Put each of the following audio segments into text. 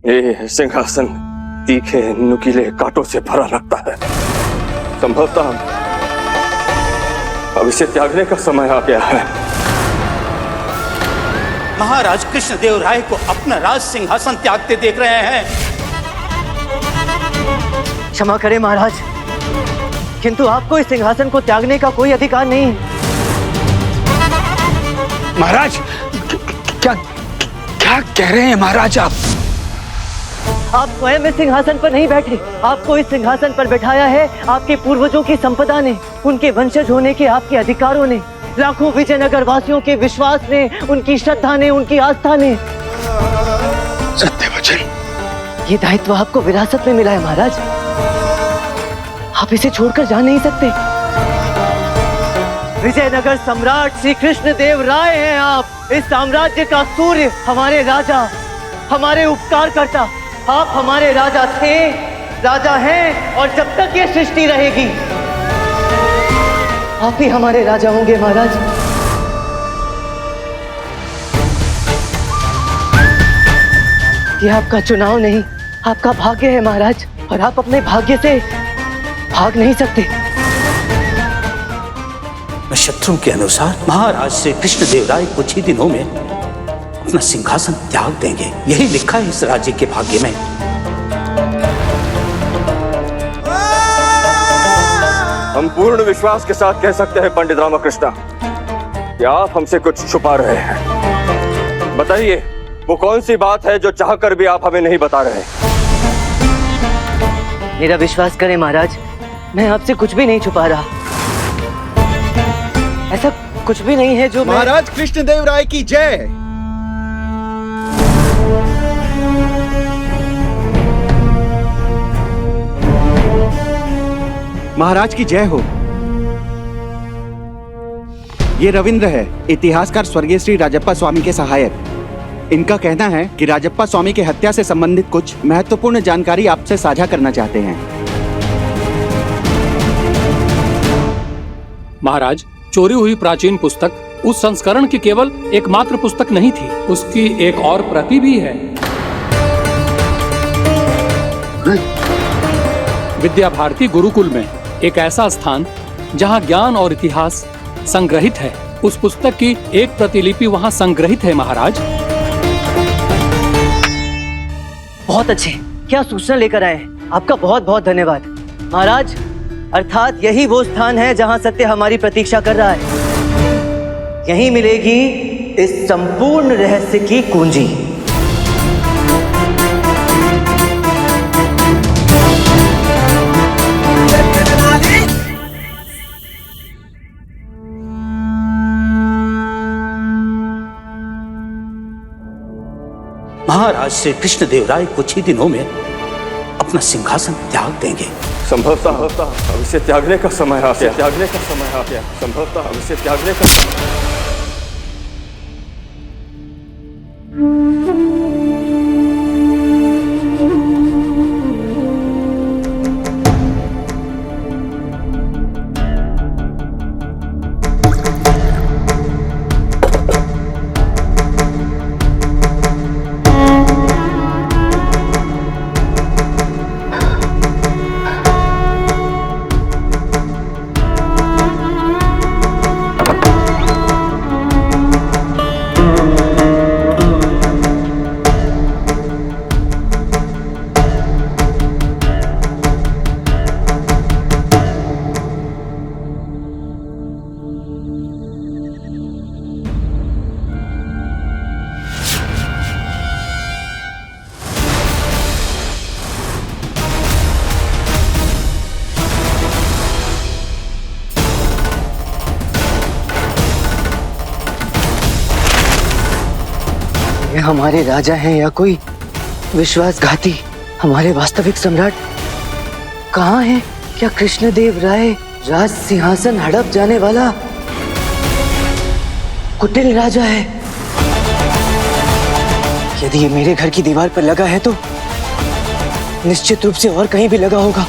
ये सिंहासन तीखे नुकीले कांटों से भरा लगता है। संभवतः अब इसे त्यागने का समय आ गया है। महाराज कृष्णदेव राय को अपना राज सिंहासन त्यागते देख रहे हैं। क्षमा करें महाराज, किंतु आपको इस सिंहासन को त्यागने का कोई अधिकार नहीं है। महाराज, क्या क्या कह रहे हैं महाराज आप? आप स्वयं इस सिंहासन पर नहीं बैठे, आपको इस सिंहासन पर बैठाया है आपके पूर्वजों की संपदा ने, उनके वंशज होने के आपके अधिकारों ने, लाखों विजयनगर वासियों के विश्वास ने, उनकी श्रद्धा ने, उनकी आस्था ने। सत्य वचन। ये दायित्व आपको विरासत में मिला है महाराज, आप इसे छोड़कर जा नहीं सकते। विजयनगर सम्राट श्री कृष्णदेव राय हैं आप, इस साम्राज्य का सूर्य, हमारे राजा, हमारे उपकारकर्ता। आप हमारे राजा थे, राजा हैं और जब तक ये सृष्टि रहेगी आप ही हमारे राजा होंगे महाराज। ये आपका चुनाव नहीं, आपका भाग्य है महाराज, और आप अपने भाग्य से भाग नहीं सकते। नक्षत्रों के अनुसार महाराज श्री कृष्णदेव राय कुछ ही दिनों में अपना सिंहासन त्याग देंगे, यही लिखा है इस राज्य के भाग्य में। हम पूर्ण विश्वास के साथ कह सकते हैं पंडित रामकृष्ण कि आप हमसे कुछ छुपा रहे हैं। बताइए, वो कौन सी बात है जो चाहकर भी आप हमें नहीं बता रहे? मेरा विश्वास करें महाराज, मैं आपसे कुछ भी नहीं छुपा रहा। ऐसा कुछ भी नहीं है जो महाराज कृष्णदेव राय की जय। महाराज की जय हो। ये रविंद्र है, इतिहासकार स्वर्गीय श्री राजप्पा स्वामी के सहायक। इनका कहना है कि राजप्पा स्वामी की हत्या से संबंधित कुछ महत्वपूर्ण जानकारी आपसे साझा करना चाहते हैं। महाराज, चोरी हुई प्राचीन पुस्तक उस संस्करण की केवल एकमात्र पुस्तक नहीं थी, उसकी एक और प्रति भी है। विद्या भारती गुरुकुल में एक ऐसा स्थान जहां ज्ञान और इतिहास संग्रहित है, उस पुस्तक की एक प्रतिलिपि वहां संग्रहित है महाराज। बहुत अच्छे, क्या सूचना लेकर आए हैं, आपका बहुत बहुत धन्यवाद महाराज। अर्थात यही वो स्थान है जहां सत्य हमारी प्रतीक्षा कर रहा है। यहीं मिलेगी इस संपूर्ण रहस्य की कुंजी। महाराज श्री कृष्णदेव राय कुछ ही दिनों में अपना सिंहासन त्याग देंगे। संभवतः अब इसे त्यागने का समय आ गया। त्यागने का समय आ गया। संभवतः अब इसे त्यागने का ये हमारे राजा हैं या कोई विश्वासघाती? हमारे वास्तविक सम्राट कहाँ हैं? क्या कृष्णदेव राय राज सिंहासन हड़प जाने वाला कुटिल राजा है? यदि ये मेरे घर की दीवार पर लगा है तो निश्चित रूप से और कहीं भी लगा होगा।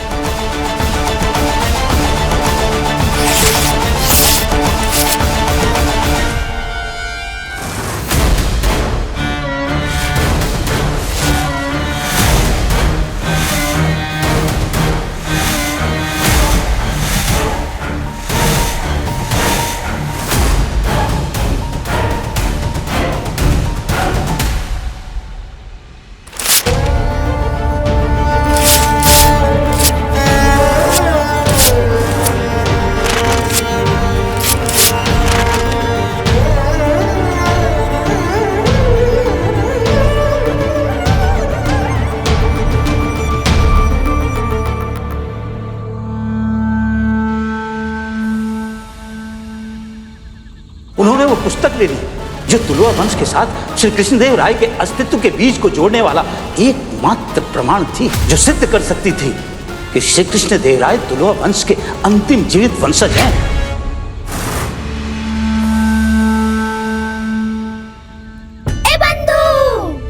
पुस्तक ले ली, जो तुलुआ वंश के साथ श्री कृष्णदेव राय के अस्तित्व के बीज को जोड़ने वाला एकमात्र प्रमाण थी, जो सिद्ध कर सकती थी कि श्री कृष्णदेव राय तुलुआ वंश के अंतिम जीवित वंशज हैं।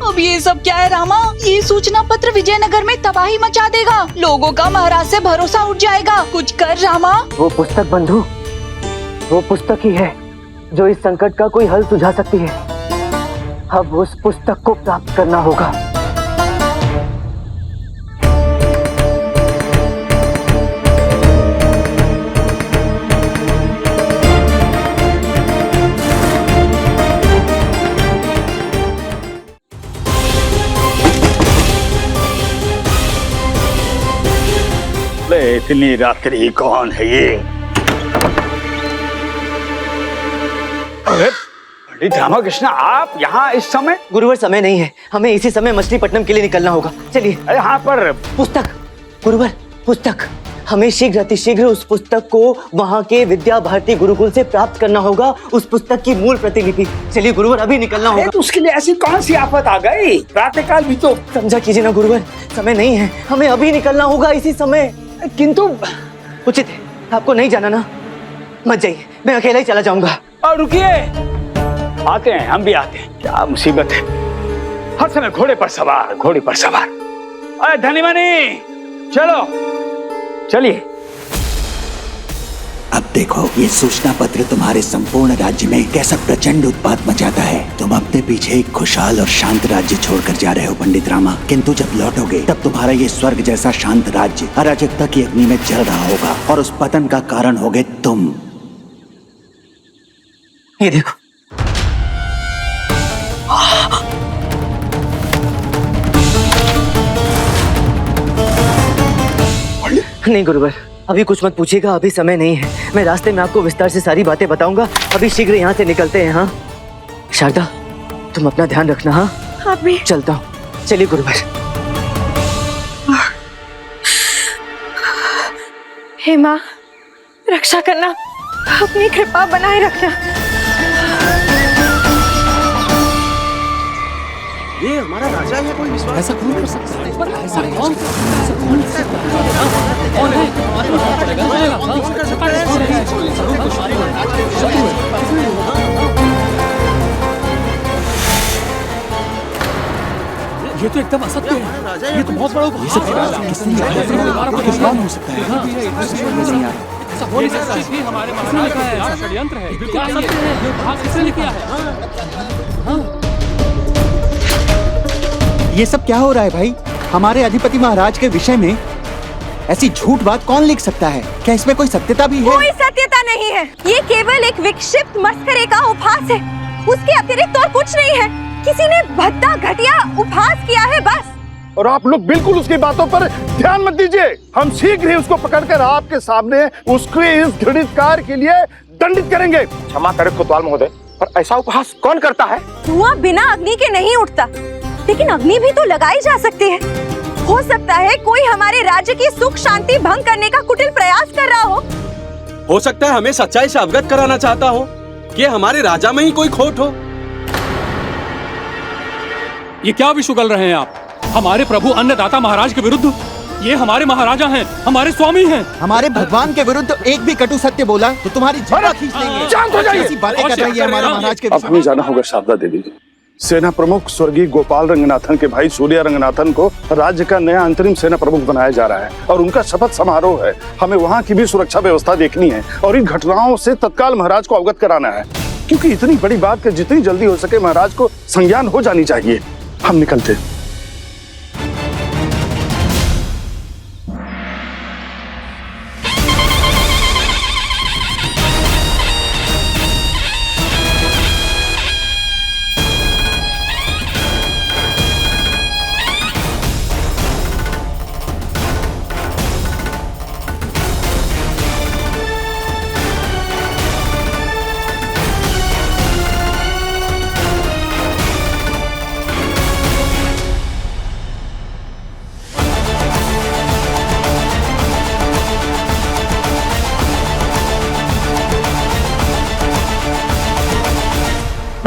अब ये सब क्या है रामा? ये सूचना पत्र विजयनगर में तबाही मचा देगा। लोगों का महाराज से भरोसा उठ जाएगा। कुछ कर रामा। वो पुस्तक बंधु, वो पुस्तक ही है जो इस संकट का कोई हल सुझा सकती है। अब उस पुस्तक को प्राप्त करना होगा। इतनी रात्रि कौन है ये? अरे पंडित रामकृष्ण, आप यहाँ इस समय? गुरुवर, समय नहीं है, हमें इसी समय मछलीपट्टनम के लिए निकलना होगा। चलिए। यहाँ पर पुस्तक गुरुवर, पुस्तक हमें शीघ्र अतिशीघ्र उस पुस्तक को वहाँ के विद्या भारती गुरुकुल से प्राप्त करना होगा, उस पुस्तक की मूल प्रतिलिपि। चलिए गुरुवर, अभी निकलना होगा। तो उसके लिए ऐसी कौन सी आफत आ गई? प्रातःकाल भी तो। समझा कीजिए ना गुरुवर, समय नहीं है, हमें अभी निकलना होगा इसी समय। किंतु उचित है, आपको नहीं जाना ना? मत जाइए, मैं अकेला ही चला जाऊंगा। और रुकिए, आते हैं, हम भी आते हैं। क्या मुसीबत है, हर समय घोड़े पर सवार, घोड़े पर सवार। अरे धनीमनी, चलो चलिए। अब देखो, ये सूचना पत्र तुम्हारे संपूर्ण राज्य में कैसा प्रचंड उत्पात मचाता है। तुम अपने पीछे एक खुशहाल और शांत राज्य छोड़कर जा रहे हो पंडित रामा, किंतु जब लौटोगे तब तुम्हारा ये स्वर्ग जैसा शांत राज्य अराजकता की अग्नि में जल रहा होगा, और उस पतन का कारण होगे तुम। ये देखो, नहीं गुरुवर, अभी कुछ मत पूछिएगा, अभी समय नहीं है। मैं रास्ते में आपको विस्तार से सारी बातें बताऊंगा। अभी शीघ्र यहाँ से निकलते हैं। हाँ शारदा, तुम अपना ध्यान रखना। हाँ आप भी। चलता हूँ। चलिए गुरुवर। हे माँ, रक्षा करना, अपनी कृपा बनाए रखना। ये हमारा राजा है, कोई विश्वास ऐसा कौन कर सकता है? ऐसा कौन कर सकता है? कौन है? ये तो एकदम असत्य है। ये तो बहुत बड़ा उपहास हो सकता है। ऐसा हो नहीं सकता। हमारे महाराज का है, षड्यंत्र है। क्या सत्य है? ये उपहास किसने किया है? ये सब क्या हो रहा है भाई? हमारे अधिपति महाराज के विषय में ऐसी झूठ बात कौन लिख सकता है? क्या इसमें कोई सत्यता भी है? कोई सत्यता नहीं है, ये केवल एक विक्षिप्त मस्करे का उपहास है। उसके अतिरिक्त और कुछ नहीं है। किसी ने भद्दा घटिया उपहास किया है बस। और आप लोग बिल्कुल उसकी बातों पर ध्यान मत दीजिए। हम शीघ्र ही उसको पकड़कर आपके सामने उसके इस घृणित कार्य के लिए दंडित करेंगे। क्षमा करें कोतवाल महोदय, पर ऐसा उपहास कौन करता है? धुआं बिना अग्नि के नहीं उठता, लेकिन अग्नि भी तो लगाई जा सकती है। हो सकता है कोई हमारे राज्य की सुख शांति भंग करने का कुटिल प्रयास कर रहा हो सकता है हमें सच्चाई से अवगत कराना चाहता हो कि हमारे राजा में ही कोई खोट हो। ये क्या विष उगल रहे हैं आप? हमारे प्रभु अन्नदाता महाराज के विरुद्ध? ये हमारे महाराजा हैं, हमारे स्वामी हैं। हमारे भगवान के विरुद्ध एक भी कटु सत्य बोला तो तुम्हारी जीभ खींच लेंगे। शांत हो जाइए। ऐसी बातें कर रही है हमारे महाराज के। अब हमें जाना होगा शारदा देवी। सेना प्रमुख स्वर्गीय गोपाल रंगनाथन के भाई सूर्य रंगनाथन को राज्य का नया अंतरिम सेना प्रमुख बनाया जा रहा है, और उनका शपथ समारोह है। हमें वहाँ की भी सुरक्षा व्यवस्था देखनी है और इन घटनाओं से तत्काल महाराज को अवगत कराना है, क्योंकि इतनी बड़ी बात के जितनी जल्दी हो सके महाराज को संज्ञान हो जानी चाहिए। हम निकलते।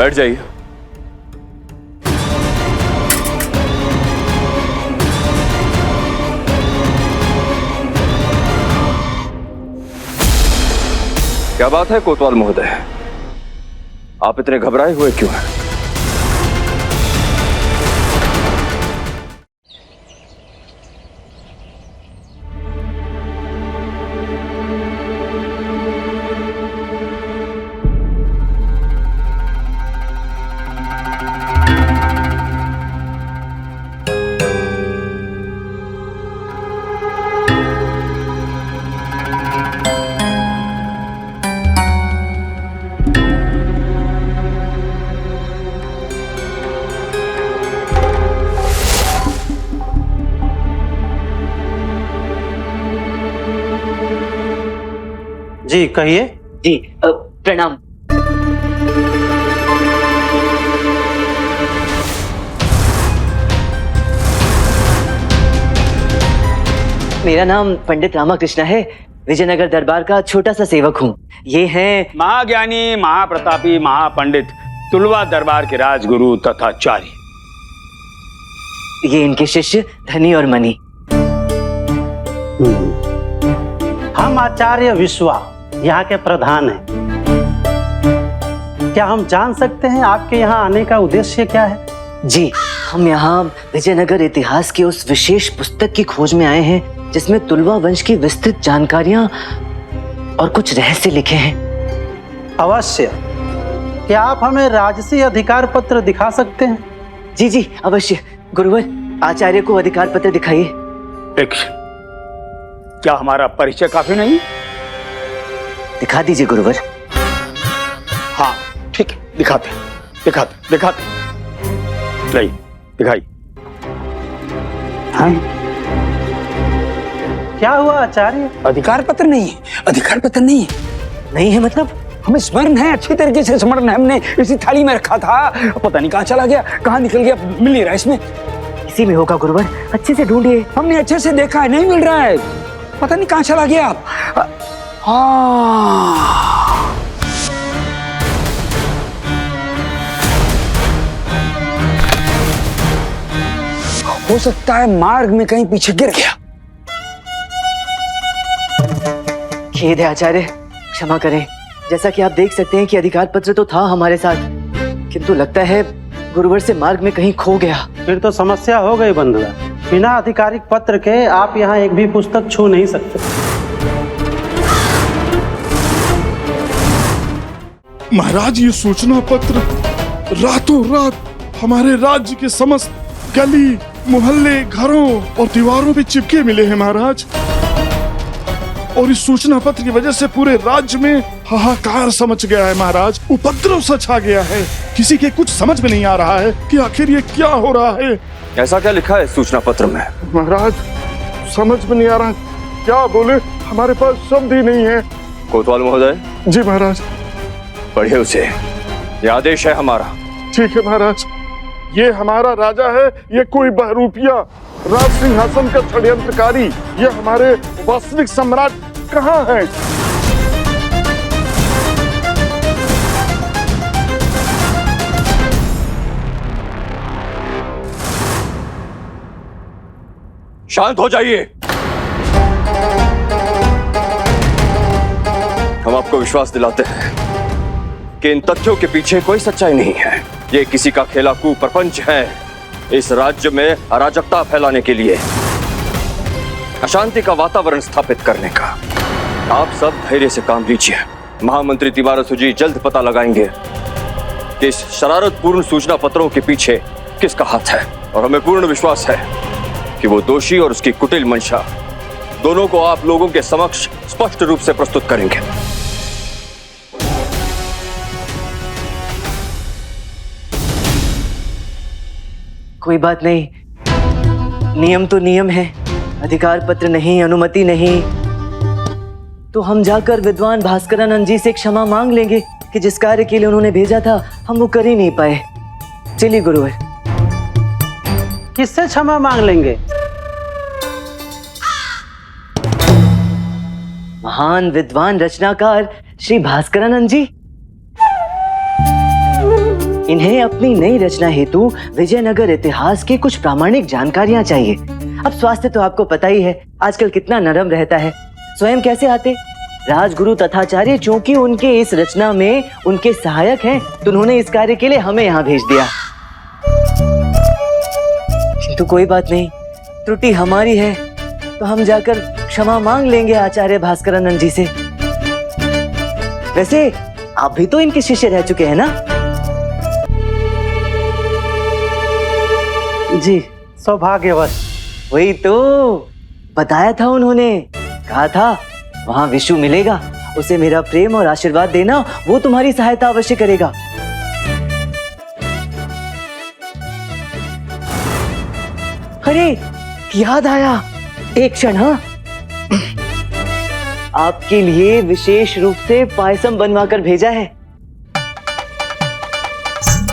बैठ जाइए। क्या बात है कोतवाल महोदय, आप इतने घबराए हुए क्यों हैं? जी कहिए। जी प्रणाम। मेरा नाम पंडित रामाकृष्ण है, विजयनगर दरबार का छोटा सा सेवक हूँ। ये हैं महाज्ञानी, महाप्रतापी, महापंडित, तुलवा दरबार के राजगुरु तथा आचार्य। ये इनके शिष्य धनी और मनी। हम आचार्य विश्वा यहाँ के प्रधान हैं। क्या हम जान सकते हैं आपके यहाँ आने का उद्देश्य क्या है? जी, हम यहाँ विजयनगर इतिहास की उस विशेष पुस्तक की खोज में आए हैं जिसमें तुलवा वंश की विस्तृत जानकारियां और कुछ रहस्य लिखे हैं। अवश्य। क्या आप हमें राजसी अधिकार पत्र दिखा सकते हैं? जी जी अवश्य। गुरुवर, आचार्य को अधिकार पत्र दिखाइए। क्या हमारा परिचय काफी नहीं? दिखा दीजिए गुरुवर। हाँ ठीक है, दिखाते दिखाते दिखाते। नहीं दिखाई। हाँ? क्या हुआ आचार्य? अधिकार पत्र नहीं है, अधिकार पत्र नहीं है। नहीं है मतलब? हमें स्मरण है, अच्छी तरीके से स्मरण है। हमने इसी थाली में रखा था, पता नहीं कहाँ चला गया, कहाँ निकल गया, मिल नहीं रहा इसमें। इसी में होगा गुरुवर, अच्छे से ढूंढिए। हमने अच्छे से देखा है, नहीं मिल रहा है, पता नहीं कहाँ चला गया। हाँ, हो सकता है मार्ग में कहीं पीछे गिर गया। खेद है आचार्य, क्षमा करें। जैसा कि आप देख सकते हैं कि अधिकार पत्र तो था हमारे साथ, किंतु लगता है गुरुवर से मार्ग में कहीं खो गया। फिर तो समस्या हो गई बंधुआ। बिना आधिकारिक पत्र के आप यहाँ एक भी पुस्तक छू नहीं सकते। महाराज, ये सूचना पत्र रातों रात हमारे राज्य के समस्त गली, मोहल्ले, घरों और दीवारों पे चिपके मिले हैं महाराज। और इस सूचना पत्र की वजह से पूरे राज्य में हाहाकार समझ गया है महाराज। उपद्रव सा छा गया है। किसी के कुछ समझ में नहीं आ रहा है कि आखिर ये क्या हो रहा है। ऐसा क्या लिखा है सूचना पत्र में? महाराज, समझ में नहीं आ रहा, क्या बोले, हमारे पास शब्द ही नहीं है। कोतवाल महोदय। जी महाराज। पढ़िए उसे, ये आदेश है हमारा। ठीक है महाराज। ये हमारा राजा है, ये कोई बहरूपिया, राज सिंहासन का षड्यंत्रकारी, ये हमारे वास्तविक सम्राट कहाँ हैं? शांत हो जाइए। हम आपको विश्वास दिलाते हैं कि इन तथ्यों के पीछे कोई सच्चाई नहीं है। ये किसी का खेला कुप्रपंच है, इस राज्य में अराजकता फैलाने के लिए, अशांति का वातावरण स्थापित करने का। आप सब धैर्य से काम लीजिए। महामंत्री तिवारसु जी जल्द पता लगाएंगे कि इस शरारतपूर्ण सूचना पत्रों के पीछे किसका हाथ है, और हमें पूर्ण विश्वास है कि वो दोषी और उसकी कुटिल मंशा दोनों को आप लोगों के समक्ष स्पष्ट रूप से प्रस्तुत करेंगे। कोई बात नहीं, नियम तो नियम है। अधिकार पत्र नहीं, अनुमति नहीं, तो हम जाकर विद्वान भास्करानंद जी से क्षमा मांग लेंगे कि जिस कार्य के लिए उन्होंने भेजा था हम वो कर ही नहीं पाए। चलिए गुरुवर। किससे क्षमा मांग लेंगे? महान विद्वान रचनाकार श्री भास्करानंद जी। इन्हें अपनी नई रचना हेतु विजयनगर इतिहास की कुछ प्रामाणिक जानकारियां चाहिए। अब स्वास्थ्य तो आपको पता ही है आजकल कितना नरम रहता है। स्वयं कैसे आते? राजगुरु तथाचार्य चूंकि उनके इस रचना में उनके सहायक हैं, तो उन्होंने इस कार्य के लिए हमें यहाँ भेज दिया। किंतु कोई बात नहीं, त्रुटि हमारी है तो हम जाकर क्षमा मांग लेंगे आचार्य भास्करानंद जी से। वैसे आप भी तो इनके शिष्य रह चुके हैं ना? जी, सौभाग्यवश। वही तो बताया था उन्होंने, कहा था वहां विशु मिलेगा, उसे मेरा प्रेम और आशीर्वाद देना, वो तुम्हारी सहायता अवश्य करेगा। अरे याद आया, एक क्षण। हाँ, आपके लिए विशेष रूप से पायसम बनवा कर भेजा है।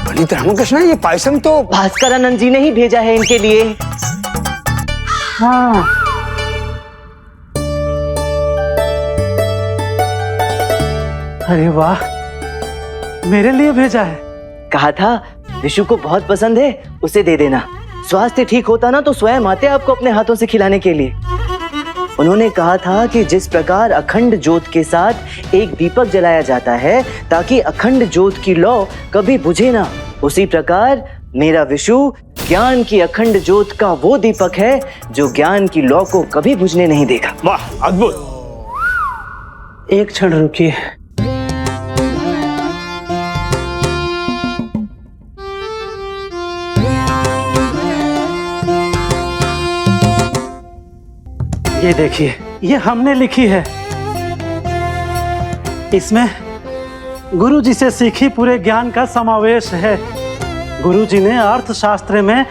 पंडित रामकृष्ण, ये पायसम तो भास्करानंद जी ने ही भेजा है इनके लिए। हाँ, अरे वाह, मेरे लिए भेजा है। कहा था विशु को बहुत पसंद है, उसे दे देना। स्वास्थ्य ठीक होता ना तो स्वयं आते आपको अपने हाथों से खिलाने के लिए। उन्होंने कहा था कि जिस प्रकार अखंड ज्योत के साथ एक दीपक जलाया जाता है ताकि अखंड ज्योत की लौ कभी बुझे ना, उसी प्रकार मेरा विशु ज्ञान की अखंड ज्योत का वो दीपक है जो ज्ञान की लौ को कभी बुझने नहीं देगा। वाह, अद्भुत। एक क्षण रुकिए। ये देखिए, ये हमने लिखी है। इसमें गुरु जी से सीखी पूरे ज्ञान का समावेश है। गुरु जी ने अर्थशास्त्र में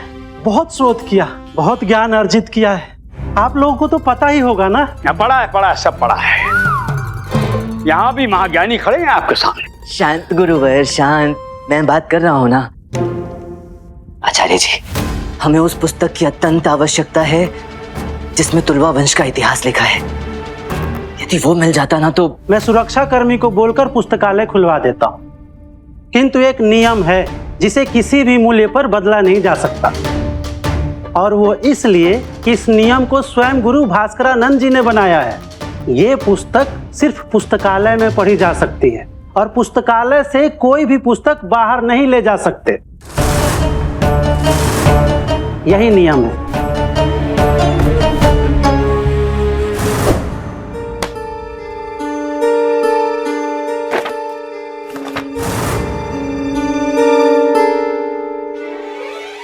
बहुत शोध किया, बहुत ज्ञान अर्जित किया है। आप लोगों को तो पता ही होगा ना। पढ़ा है, सब पढ़ा है। यहाँ भी महाज्ञानी खड़े हैं आपके सामने। शांत गुरुवर, शांत। मैं बात कर रहा हूँ ना। आचार्य जी, हमें उस पुस्तक की अत्यंत आवश्यकता है जिसमें तुलवा वंश का इतिहास लिखा है। यदि वो मिल जाता ना तो मैं सुरक्षा कर्मी को बोलकर पुस्तकालय खुलवा देता हूँ, किंतु एक नियम है जिसे किसी भी मूल्य पर बदला नहीं जा सकता, और वो इसलिए कि इस नियम को स्वयं गुरु भास्करानंद जी ने बनाया है। ये पुस्तक सिर्फ पुस्तकालय में पढ़ी जा सकती है और पुस्तकालय से कोई भी पुस्तक बाहर नहीं ले जा सकते। यही नियम है।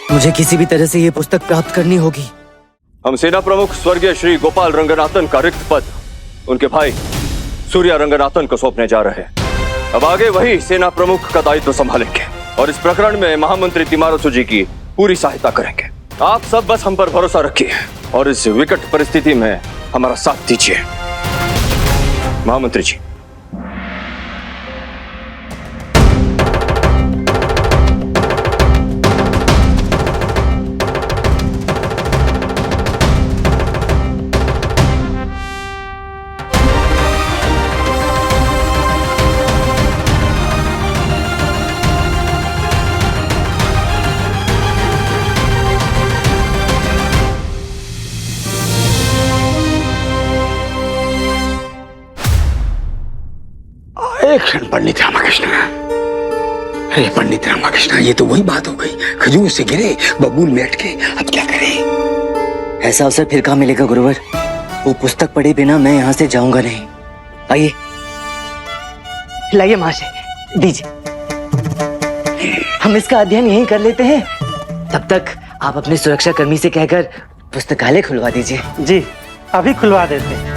मुझे किसी भी तरह से ये पुस्तक प्राप्त करनी होगी। हम सेना प्रमुख स्वर्गीय श्री गोपाल रंगनाथन का रिक्त पद उनके भाई सूर्या रंगनाथन को सौंपने जा रहे हैं। अब आगे वही सेना प्रमुख का दायित्व संभालेंगे और इस प्रकरण में महामंत्री तिमारसु जी की पूरी सहायता करेंगे। आप सब बस हम पर भरोसा रखिए और इस विकट परिस्थिति में हमारा साथ दीजिए। महामंत्री जी। एक क्षण पंडित रामकृष्ण। अरे पंडित रामकृष्ण, ये तो वही बात हो गई, खजूर से गिरे बबूल में अटके, अब क्या करें? ऐसा अवसर फिर कहाँ मिलेगा गुरुवर? वो पुस्तक पढ़े बिना मैं यहाँ से जाऊंगा नहीं। आइए, लाइए महाशय, दीजिए। हम इसका अध्ययन यहीं कर लेते हैं। तब तक आप अपने सुरक्षा कर्मी से कहकर पुस्तकालय खुलवा दीजिए। जी, अभी खुलवा देते हैं।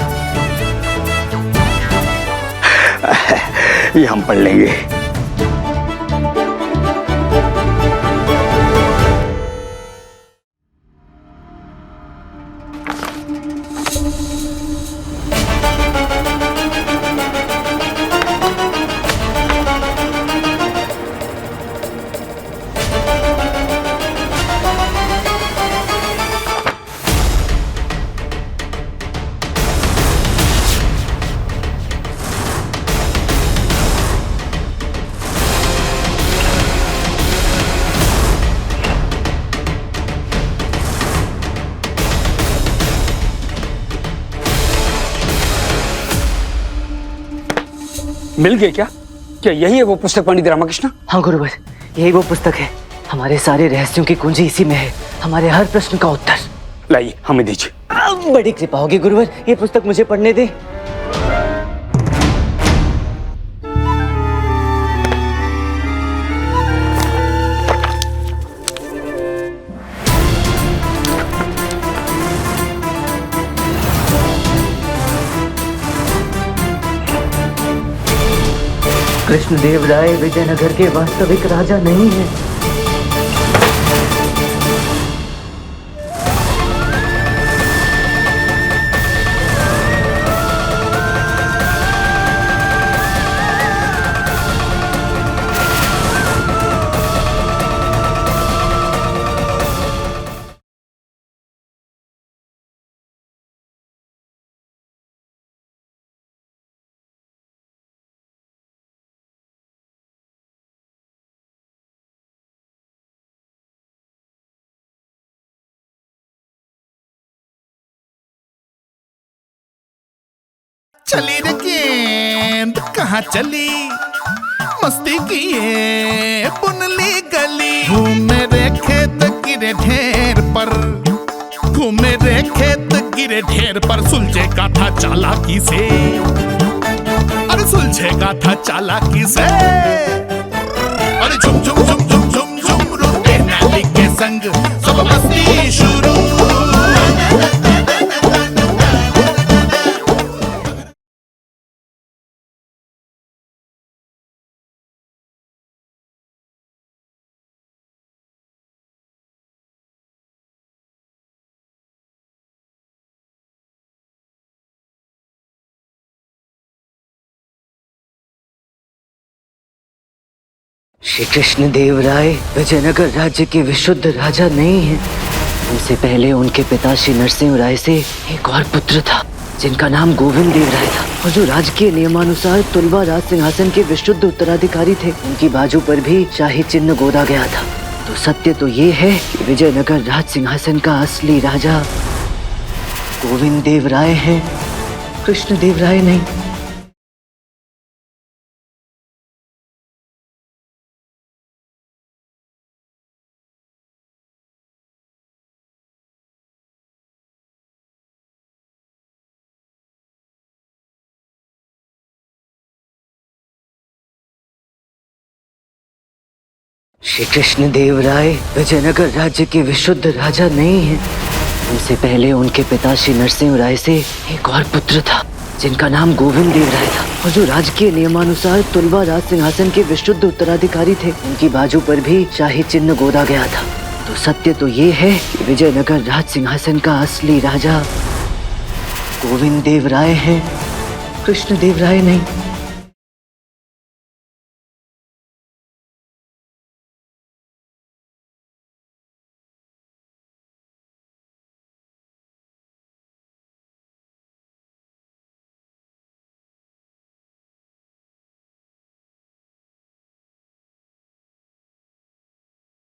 ये हम पढ़ लेंगे। मिल गए क्या? क्या यही है वो पुस्तक पंडित रामकृष्ण? हाँ गुरुवर, यही वो पुस्तक है। हमारे सारे रहस्यों की कुंजी इसी में है, हमारे हर प्रश्न का उत्तर। लाइए, हमें दीजिए। बड़ी कृपा होगी गुरुवर, ये पुस्तक मुझे पढ़ने दे। कृष्णदेव राय विजयनगर के वास्तविक राजा नहीं है। चली रे गेंद कहाँ चली, मस्ती किए बुनली गली। घूमे रे खेत गिरे ढेर पर, घूमे रे खेत गिरे ढेर पर। सुलझेगा था चालाकी से, अरे सुलझेगा था चालाकी से। अरे झुम झुम झुम झुम झुम झुम रुके नाली के संग सब मस्ती शुरू। श्री कृष्णदेव राय विजयनगर राज्य के विशुद्ध राजा नहीं है। उनसे पहले उनके पिता श्री नरसिंह राय से एक और पुत्र था जिनका नाम गोविंद देव राय था, और जो राजकीय नियमानुसार तुलवा राज सिंहासन के विशुद्ध उत्तराधिकारी थे। उनकी बाजू पर भी शाही चिन्ह गोदा गया था। तो सत्य तो ये है कि विजयनगर राज सिंहासन का असली राजा गोविंद देव राय है, कृष्णदेव राय नहीं। श्री कृष्णदेव राय विजयनगर राज्य के विशुद्ध राजा नहीं है। उनसे पहले उनके पिता श्री नरसिंह राय से एक और पुत्र था जिनका नाम गोविंद देव राय था, और जो राजकीय नियमानुसार तुलवा राज सिंहासन के विशुद्ध उत्तराधिकारी थे। उनकी बाजू पर भी शाही चिन्ह गोदा गया था। तो सत्य तो ये है कि विजयनगर राज सिंहासन का असली राजा गोविंद देव राय है, कृष्णदेव राय नहीं।